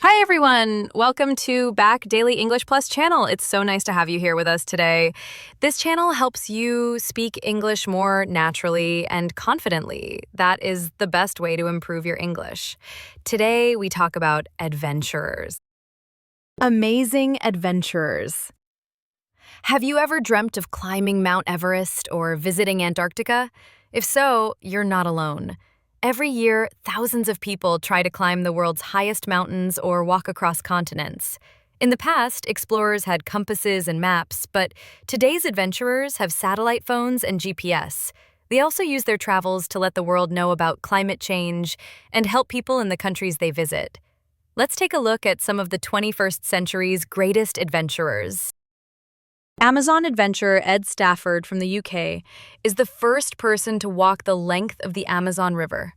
Hi, everyone. Welcome to Back Daily English Plus channel. It's so nice to have you here with us today. This channel helps you speak English more naturally and confidently. That is the best way to improve your English. Today, we talk about adventurers. Amazing adventurers. Have you ever dreamt of climbing Mount Everest or visiting Antarctica? If so, you're not alone. Every year, thousands of people try to climb the world's highest mountains or walk across continents. In the past, explorers had compasses and maps, but today's adventurers have satellite phones and GPS. They also use their travels to let the world know about climate change and help people in the countries they visit. Let's take a look at some of the 21st century's greatest adventurers. Amazon adventurer Ed Stafford from the UK is the first person to walk the length of the Amazon River.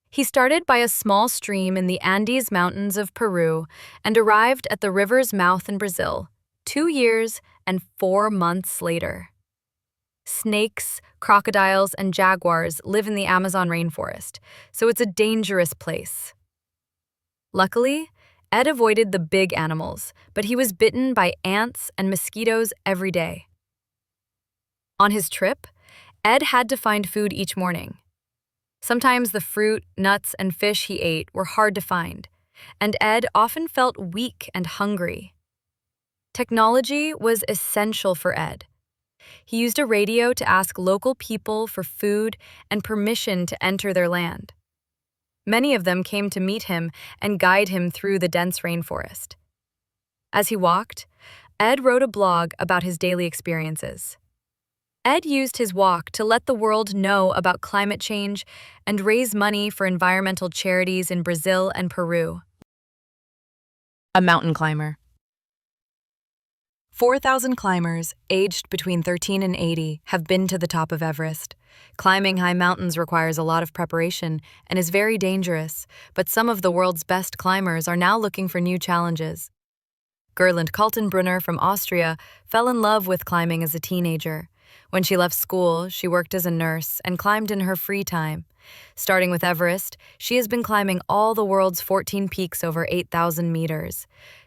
He started by a small stream in the Andes Mountains of Peru and arrived at the river's mouth in Brazil 2 years and 4 months later. Snakes, crocodiles, and jaguars live in the Amazon rainforest, so it's a dangerous place. Luckily, Ed avoided the big animals, but he was bitten by ants and mosquitoes every day. On his trip, Ed had to find food each morning. Sometimes the fruit, nuts, and fish he ate were hard to find, and Ed often felt weak and hungry. Technology was essential for Ed. He used a radio to ask local people for food and permission to enter their land. Many of them came to meet him and guide him through the dense rainforest. As he walked, Ed wrote a blog about his daily experiences. Ed used his walk to let the world know about climate change and raise money for environmental charities in Brazil and Peru. A mountain climber. 4,000 climbers, aged between 13 and 80, have been to the top of Everest. Climbing high mountains requires a lot of preparation and is very dangerous, but some of the world's best climbers are now looking for new challenges. Gerland Kaltenbrunner from Austria fell in love with climbing as a teenager. When she left school, she worked as a nurse and climbed in her free time. Starting with Everest, she has been climbing all the world's 14 peaks over 8,000 meters.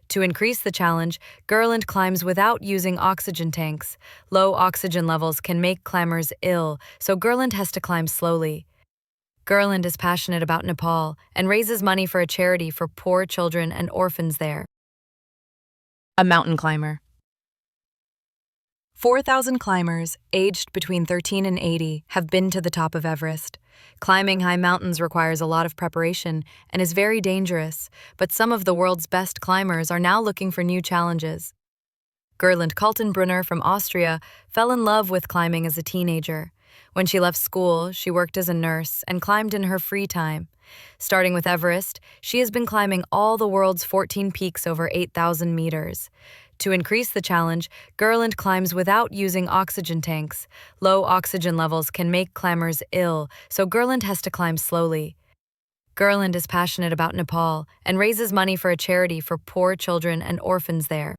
To increase the challenge, Gerland climbs without using oxygen tanks. Low oxygen levels can make climbers ill, so Gerland has to climb slowly. Gerland is passionate about Nepal and raises money for a charity for poor children and orphans there. A mountain climber. 4,000 climbers, aged between 13 and 80, have been to the top of Everest. Climbing high mountains requires a lot of preparation and is very dangerous, but some of the world's best climbers are now looking for new challenges. Gerland Kaltenbrunner from Austria fell in love with climbing as a teenager. When she left school, she worked as a nurse and climbed in her free time. Starting with Everest, she has been climbing all the world's 14 peaks over 8,000 meters. To increase the challenge, Gerland climbs without using oxygen tanks. Low oxygen levels can make climbers ill, so Gerland has to climb slowly. Gerland is passionate about Nepal and raises money for a charity for poor children and orphans there.